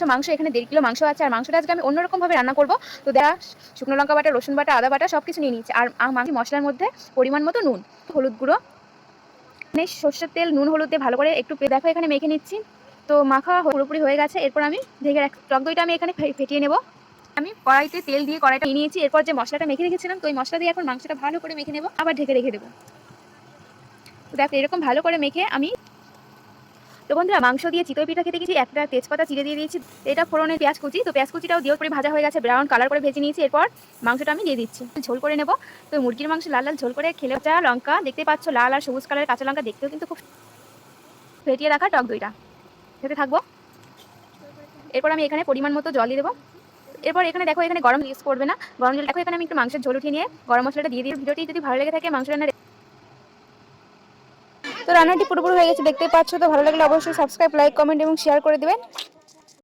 মাংস এখানে 1.5 কিলো মাংস আছে। আর মাংসটা আজকে আমি অন্যরকমভাবে রান্না করব। তো শুকনো লঙ্কা বাটা, রসুন বাটা, আদা বাটা সব কিছু নিয়ে নিচ্ছি। আর মশলার মধ্যে পরিমাণ মতো নুন, হলুদ গুঁড়ো, সর্ষের তেল, নুন, হলুদ দিয়ে ভালো করে একটু দেখো এখানে মেখে নিচ্ছি। তো মাখা পুরোপুরি হয়ে গেছে। এরপর আমি ঢেকে টক দইটা আমি এখানে ফেটিয়ে নেব। আমি কড়াইতে তেল দিয়ে কড়াইটা নিয়েছি। এরপর যে মশলাটা মেখে রেখেছিলাম, তো ওই মশলা দিয়ে এখন মাংসটা ভালো করে মেখে নেব, আবার ঢেকে রেখে দেবো। তো দেখো এরকম ভালো করে মেখে আমি, তো বন্ধুরা মাংস দিয়ে চিতই পিঠা খেতে গেছি, একটা তেজপাতা চিড়ে দিয়ে দিয়েছি। এটা ফোড়নে পেঁয়াজ কুচি, তো পেঁয়াজ কুচিটাও দিয়ে করে ভাজা হয়ে গেছে, ব্রাউন কালার করে ভেজে নিয়েছি। এরপর মাংসটা আমি দিয়ে দিচ্ছি, ঝোল করে নেব। তো মুরগির মাংস লাল লাল ঝোল করে খেলে, কাঁচা লঙ্কা দেখতে পাচ্ছ, লাল আর সবুজ কালারের কাঁচা লঙ্কা দেখতেও কিন্তু খুব, ফেটিয়ে রাখা টক দইটা খেতে থাকবো। এরপর আমি এখানে পরিমাণ মতো জল দিয়ে দেবো। এরপর এখানে দেখো এখানে গরম ইউজ করবে না, গরম জল দেখো এখানে আমি একটু মাংসের ঝোল উঠিয়ে নিয়ে গরম মশলাটা দিয়ে দিই। ভিডিওটি যদি ভালো লেগে থাকে মাংস রান্নার, তো রান্নাটি পুরোপুরি হয়ে গেছে দেখতেই পাচ্ছ। তো ভালো লাগলে অবশ্যই সাবস্ক্রাইব, লাইক, কমেন্ট এবং শেয়ার করে দেবেন।